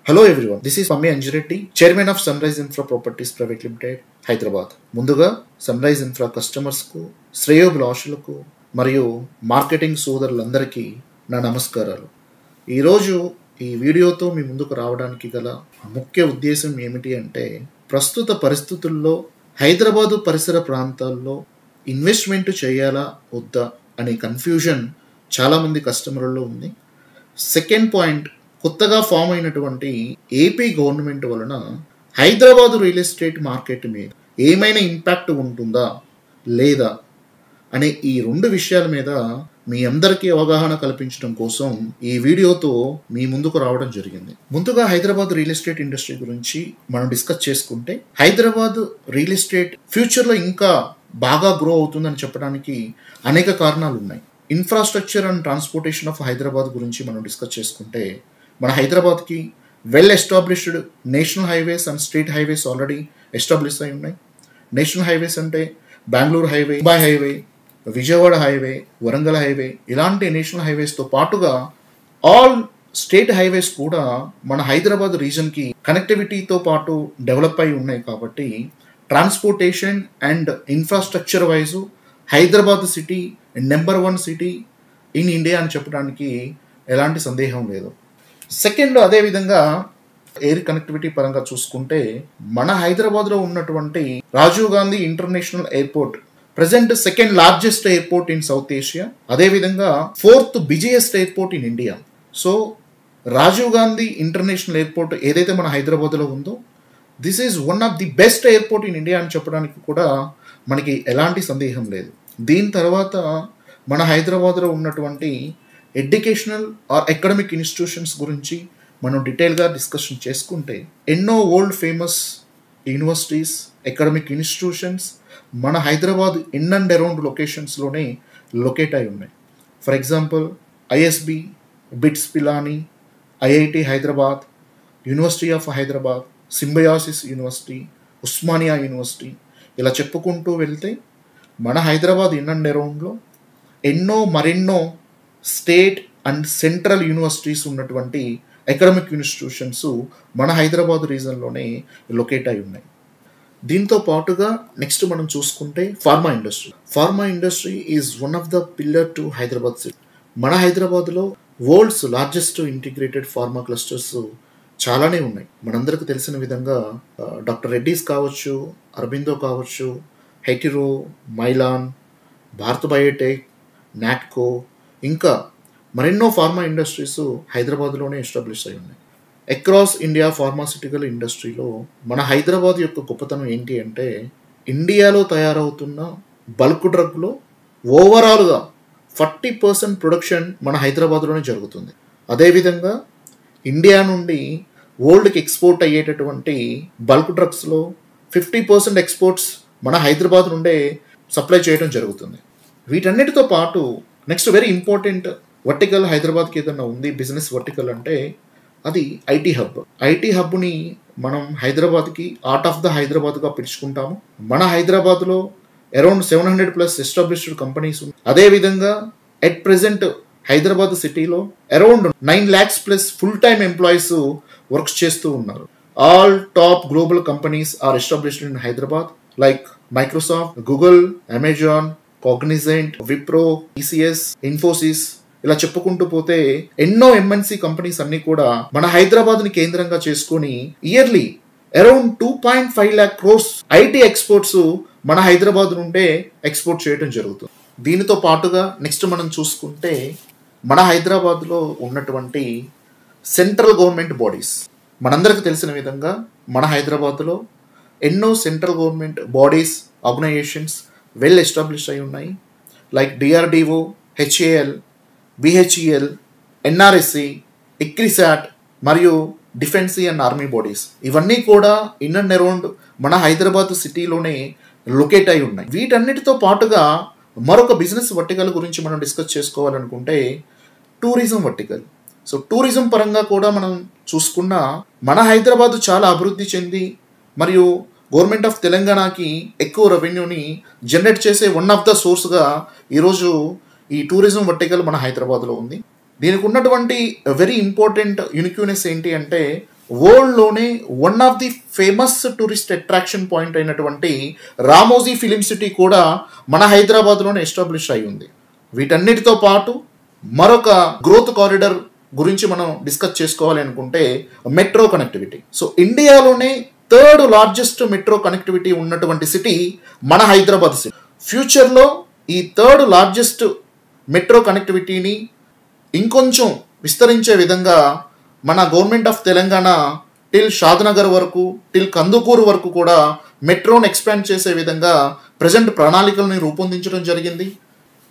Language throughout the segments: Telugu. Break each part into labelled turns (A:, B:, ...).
A: Hello everyone, this is Pammi Anjireddy, Chairman of Sunrise Infra Properties Private Limited, Hyderabad. ముందుగా సన్రైజ్ ఇన్ఫ్రా కస్టమర్స్కు, శ్రేయోభిలాషులకు మరియు మార్కెటింగ్ సోదరులందరికీ నా నమస్కారాలు. ఈరోజు ఈ వీడియోతో మీ ముందుకు రావడానికి గల ముఖ్య ఉద్దేశం ఏమిటి అంటే, ప్రస్తుత పరిస్థితుల్లో హైదరాబాదు పరిసర ప్రాంతాల్లో ఇన్వెస్ట్మెంట్ చేయాలా వద్దా అనే కన్ఫ్యూజన్ చాలామంది కస్టమర్లలో ఉంది. సెకండ్ పాయింట్, కొత్తగా ఫామ్ అయినటువంటి ఏపీ గవర్నమెంట్ వలన హైదరాబాదు రియల్ ఎస్టేట్ మార్కెట్ మీద ఏమైనా ఇంపాక్ట్ ఉంటుందా లేదా అనే ఈ రెండు విషయాల మీద మీ అందరికీ అవగాహన కల్పించడం కోసం ఈ వీడియోతో మీ ముందుకు రావడం జరిగింది. ముందుగా హైదరాబాద్ రియల్ ఎస్టేట్ ఇండస్ట్రీ గురించి మనం డిస్కస్ చేసుకుంటే, హైదరాబాద్ రియల్ ఎస్టేట్ ఫ్యూచర్లో ఇంకా బాగా గ్రో అవుతుందని చెప్పడానికి అనేక కారణాలు ఉన్నాయి. Infrastructure and transportation of Hyderabad గురించి మనం డిస్కస్ చేసుకుంటే, మన హైదరాబాద్కి well established national highways and state highways already establish అయి ఉన్నాయి. నేషనల్ హైవేస్ అంటే Bengaluru highway, Mumbai highway, Vijayawada highway, Warangal highway, ఇలాంటి నేషనల్ హైవేస్తో పాటుగా ఆల్ స్టేట్ హైవేస్ కూడా మన హైదరాబాద్ రీజన్కి కనెక్టివిటీతో పాటు డెవలప్ అయి ఉన్నాయి. కాబట్టి transportation and infrastructure wise Hyderabad city number 1 city in India అని చెప్పడానికి ఎలాంటి సందేహం లేదు. సెకండ్, అదేవిధంగా ఎయిర్ కనెక్టివిటీ పరంగా చూసుకుంటే, మన హైదరాబాద్లో ఉన్నటువంటి Rajiv Gandhi international airport present second largest airport in South Asia, అదేవిధంగా 4th busiest airport in India. So Rajiv Gandhi international airport ఏదైతే మన హైదరాబాద్లో ఉందో, this is one of the best airport in India అని చెప్పడానికి కూడా మనకి ఎలాంటి సందేహం లేదు. దీని తర్వాత మన హైదరాబాద్లో ఉన్నటువంటి ఎడ్యుకేషనల్ ఆర్ అకాడమిక్ ఇన్స్టిట్యూషన్స్ గురించి మనం డీటెయిల్గా డిస్కషన్ చేసుకుంటే, ఎన్నో world famous universities, academic institutions మన హైదరాబాద్ ఇన్ అండ్ అరౌండ్ లొకేషన్స్లోనే లొకేట్ అయి ఉన్నాయి. For example ISB, BITS Pilani, IIT Hyderabad, university of Hyderabad, Symbiosis university, Osmania university, ఇలా చెప్పుకుంటూ వెళ్తే మన హైదరాబాద్ ఇన్ అండ్ అరౌండ్లో మరెన్నో స్టేట్ అండ్ సెంట్రల్ యూనివర్సిటీస్ ఉన్నటువంటి అకాడమిక్ ఇన్స్టిట్యూషన్స్ మన హైదరాబాద్ రీజన్లోనే లొకేట్ అయి ఉన్నాయి. దీంతో పాటుగా నెక్స్ట్ మనం చూసుకుంటే pharma industry is one of the pillar to Hyderabad city. మన హైదరాబాద్లో world's largest integrated pharma clusters చాలానే ఉన్నాయి. మనందరికీ తెలిసిన విధంగా డాక్టర్ రెడ్డీస్ కావచ్చు, అరబిందో కావచ్చు, హెటిరో, మైలాన్, భారత్ బయోటెక్, నాట్కో, ఇంకా మరెన్నో ఫార్మా ఇండస్ట్రీస్ హైదరాబాద్లోనే ఎస్టాబ్లిష్ అయి ఉన్నాయి. అక్రాస్ ఇండియా ఫార్మాసిటికల్ ఇండస్ట్రీలో మన హైదరాబాద్ యొక్క గొప్పతనం ఏంటి అంటే, ఇండియాలో తయారవుతున్న బల్క్ డ్రగ్లో ఓవరాల్గా 40% ప్రొడక్షన్ మన హైదరాబాద్లోనే జరుగుతుంది. అదేవిధంగా ఇండియా నుండి వరల్డ్కి ఎక్స్పోర్ట్ అయ్యేటటువంటి బల్క్ డ్రగ్స్లో 50% ఎక్స్పోర్ట్స్ మన హైదరాబాద్ నుండే సప్లై చేయడం జరుగుతుంది. వీటన్నిటితో పాటు నెక్స్ట్ వెరీ ఇంపార్టెంట్ వర్టికల్ హైదరాబాద్కి ఏదన్నా ఉంది బిజినెస్ వర్టికల్ అంటే, అది ఐటీ హబ్. ఐటీ హబ్ని మనం హైదరాబాద్కి ఆర్ట్ ఆఫ్ ద హైదరాబాద్గా పిలుచుకుంటాము. మన హైదరాబాద్లో అరౌండ్ 700+ ఎస్టాబ్లిష్డ్ కంపెనీస్ ఉన్నాయి. అదేవిధంగా ఎట్ ప్రెజెంట్ హైదరాబాద్ సిటీలో around 9 lakhs+ full time employees works చేస్తూ ఉన్నారు. All top global companies are established in Hyderabad like Microsoft, Google, Amazon, Cognizant, Wipro, TCS, Infosys, ఇలా చెప్పుకుంటూ పోతే ఎన్నో ఎంఎన్సీ కంపెనీస్ అన్ని కూడా మన హైదరాబాద్ ని కేంద్రంగా చేసుకుని yearly around 2.5 lakh crores IT exports మన హైదరాబాద్ నుండే ఎక్స్పోర్ట్ చేయడం జరుగుతుంది. దీనితో పాటుగా నెక్స్ట్ మనం చూసుకుంటే, మన హైదరాబాద్లో ఉన్నటువంటి సెంట్రల్ గవర్నమెంట్ బాడీస్, మనందరికీ తెలిసిన విధంగా మన హైదరాబాద్లో ఎన్నో central government bodies, organisations well establish అయి ఉన్నాయి. Like DRDO, HAL, BHEL, NRSC, ICRISAT మరియు డిఫెన్స్ అండ్ ఆర్మీ బాడీస్, ఇవన్నీ కూడా ఇన్ అండ్ అరౌండ్ మన హైదరాబాద్ సిటీలోనే లొకేట్ అయి ఉన్నాయి. వీటన్నిటితో పాటుగా మరొక బిజినెస్ వర్టికల్ గురించి మనం డిస్కస్ చేసుకోవాలనుకుంటే, టూరిజం వర్టికల్. సో టూరిజం పరంగా కూడా మనం చూసుకున్న మన హైదరాబాద్ చాలా అభివృద్ధి చెంది మరియు గవర్నమెంట్ ఆఫ్ తెలంగాణకి ఎక్కువ రెవెన్యూని జనరేట్ చేసే వన్ ఆఫ్ ద సోర్స్గా ఈరోజు ఈ టూరిజం వర్టికల్ మన హైదరాబాద్లో ఉంది. దీనికి ఉన్నటువంటి వెరీ ఇంపార్టెంట్ యూనిక్యూనెస్ ఏంటి అంటే, వరల్డ్లోనే one of the famous tourist attraction point అయినటువంటి రామోజీ ఫిలిం సిటీ కూడా మన హైదరాబాద్లోనే ఎస్టాబ్లిష్ అయి ఉంది. వీటన్నిటితో పాటు మరొక గ్రోత్ కారిడార్ గురించి మనం డిస్కస్ చేసుకోవాలి అనుకుంటే మెట్రో కనెక్టివిటీ. సో ఇండియాలోనే థర్డ్ లార్జెస్ట్ మెట్రో కనెక్టివిటీ ఉన్నటువంటి సిటీ మన హైదరాబాద్ సిటీ. ఫ్యూచర్లో ఈ థర్డ్ లార్జెస్ట్ మెట్రో కనెక్టివిటీని ఇంకొంచెం విస్తరించే విధంగా మన government of Telangana till Shadnagar వరకు, టిల్ కందుకూరు వరకు కూడా మెట్రోని ఎక్స్పాండ్ చేసే విధంగా ప్రజెంట్ ప్రణాళికల్ని రూపొందించడం జరిగింది.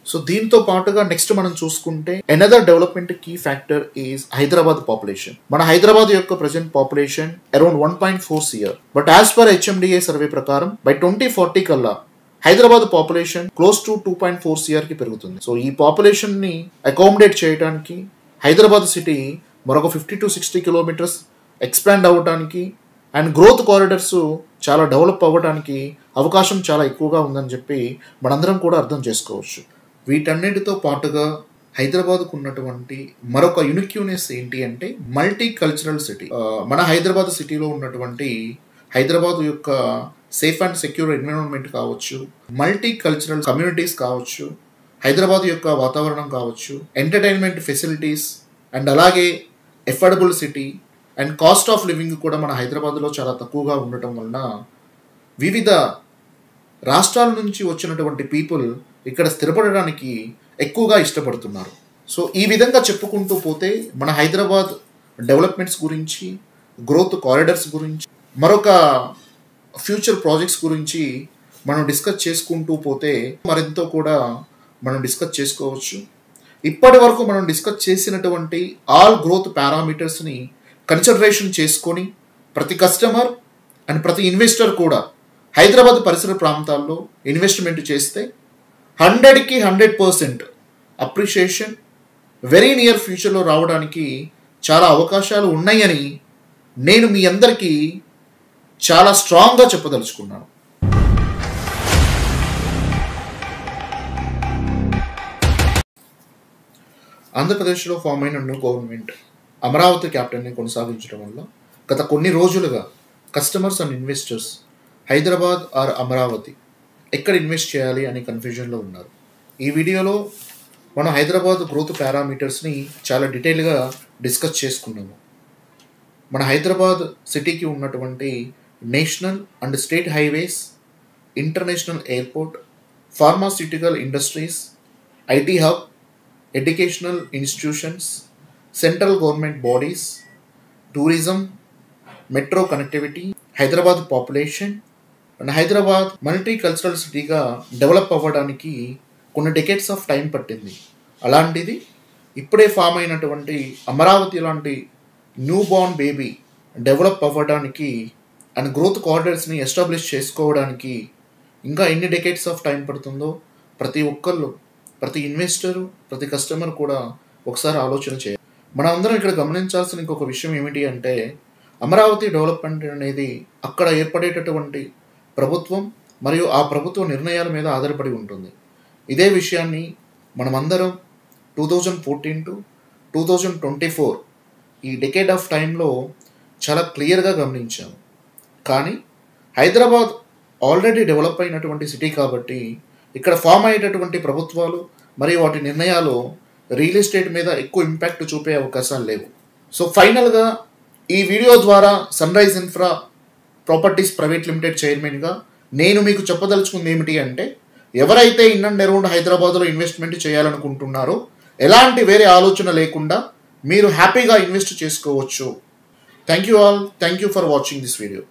A: సో దీంతో పాటుగా నెక్స్ట్ మనం చూసుకుంటే another development key factor is Hyderabad population. మన హైదరాబాద్ యొక్క present population around 1.4 CR. But as per HMDA survey ప్రకారం బై 2040 కల్లా Hyderabad population close to 2.4 CR కి పెరుగుతుంది. సో ఈ పాపులేషన్ ని అకామిడేట్ చేయడానికి హైదరాబాద్ సిటీ మరొక 50 to 60 కిలోమీటర్స్ ఎక్స్పాండ్ అవ్వడానికి అండ్ గ్రోత్ కారిడర్స్ చాలా డెవలప్ అవ్వడానికి అవకాశం చాలా ఎక్కువగా ఉందని చెప్పి మనందరం కూడా అర్థం చేసుకోవచ్చు. వీటన్నిటితో పాటుగా హైదరాబాద్కు ఉన్నటువంటి మరొక యూనిక్యూనెస్ ఏంటి అంటే మల్టీ కల్చరల్ సిటీ. మన హైదరాబాద్ సిటీలో ఉన్నటువంటి హైదరాబాద్ యొక్క సేఫ్ అండ్ సెక్యూర్ ఎన్విరాన్మెంట్ కావచ్చు, మల్టీ కల్చరల్ కమ్యూనిటీస్ కావచ్చు, హైదరాబాద్ యొక్క వాతావరణం కావచ్చు, ఎంటర్టైన్మెంట్ ఫెసిలిటీస్ అండ్ అలాగే affordable city and cost of living కూడా మన హైదరాబాద్లో చాలా తక్కువగా ఉండటం వలన వివిధ రాష్ట్రాల నుంచి వచ్చినటువంటి పీపుల్ ఇక్కడ స్థిరపడడానికి ఎక్కువగా ఇష్టపడుతున్నారు. సో ఈ విధంగా చెప్పుకుంటూ పోతే మన హైదరాబాద్ డెవలప్మెంట్స్ గురించి, గ్రోత్ కారిడర్స్ గురించి, మరొక ఫ్యూచర్ ప్రాజెక్ట్స్ గురించి మనం డిస్కస్ చేసుకుంటూ పోతే మరింత కూడా మనం డిస్కస్ చేసుకోవచ్చు. ఇప్పటి వరకు మనం డిస్కస్ చేసినటువంటి ఆల్ గ్రోత్ పారామీటర్స్ని కన్సిడరేషన్ చేసుకొని ప్రతి కస్టమర్ అండ్ ప్రతి ఇన్వెస్టర్ కూడా హైదరాబాద్ పరిసర ప్రాంతాల్లో ఇన్వెస్ట్మెంట్ చేస్తే 100కి 100% అప్రిషియేషన్ వెరీ నియర్ ఫ్యూచర్లో రావడానికి చాలా అవకాశాలు ఉన్నాయని నేను మీ అందరికీ చాలా స్ట్రాంగ్గా చెప్పదలుచుకున్నాను. ఆంధ్రప్రదేశ్లో ఫామ్ అయిన న్యూ గవర్నమెంట్ అమరావతి క్యాపిటల్ని కొనసాగించడం వల్ల గత కొన్ని రోజులుగా customers and investors Hyderabad or Amaravati ఎక్కడ ఇన్వెస్ట్ చేయాలి అనే కన్ఫ్యూజన్లో ఉన్నారు. ఈ వీడియోలో మనం హైదరాబాద్ గ్రోత్ పారామీటర్స్ని చాలా డీటెయిల్గా డిస్కస్ చేసుకున్నాము. మన హైదరాబాద్ సిటీకి ఉన్నటువంటి national and state highways, international airport, pharmaceutical industries, IT hub, educational institutions, central government bodies, tourism, metro connectivity, Hyderabad population and Hyderabad multi cultural సిటీగా డెవలప్ అవ్వడానికి కొన్ని డెకేడ్స్ ఆఫ్ టైం పట్టింది. అలాంటిది ఇప్పుడే ఫామ్ అయినటువంటి అమరావతి లాంటి న్యూ బార్న్ బేబీ డెవలప్ అవ్వడానికి అండ్ గ్రోత్ కారిడర్స్ని ఎస్టాబ్లిష్ చేసుకోవడానికి ఇంకా ఎన్ని డెకేడ్స్ ఆఫ్ టైం పడుతుందో ప్రతి ఒక్కళ్ళు, ప్రతి ఇన్వెస్టరు, ప్రతి కస్టమర్ కూడా ఒకసారి ఆలోచన చేయాలి. మనం అందరం ఇక్కడ గమనించాల్సిన ఇంకొక విషయం ఏమిటి అంటే అమరావతి డెవలప్మెంట్ అనేది అక్కడ ఏర్పడేటటువంటి ప్రభుత్వం మరియు ఆ ప్రభుత్వ నిర్ణయాల మీద ఆధారపడి ఉంటుంది. ఇదే విషయాన్ని మనమందరం 2014 to 2024 ఈ డెకేడ్ ఆఫ్ టైంలో చాలా క్లియర్గా గమనించాము. కానీ హైదరాబాద్ ఆల్రెడీ డెవలప్ అయినటువంటి సిటీ కాబట్టి ఇక్కడ ఫామ్ అయ్యేటటువంటి ప్రభుత్వాలు మరియు వాటి నిర్ణయాలు రియల్ ఎస్టేట్ మీద ఎక్కువ ఇంపాక్ట్ చూపే అవకాశాలు లేవు. సో ఫైనల్గా ఈ వీడియో ద్వారా Sunrise Infra Properties Private Limited చైర్మన్గా నేను మీకు చెప్పదలుచుకుంది ఏమిటి అంటే ఎవరైతే ఇన్ అండ్ అరౌండ్ హైదరాబాద్లో ఇన్వెస్ట్మెంట్ చేయాలనుకుంటున్నారో ఎలాంటి వేరే ఆలోచన లేకుండా మీరు హ్యాపీగా ఇన్వెస్ట్ చేసుకోవచ్చు. Thank you all. Thank you for watching this video.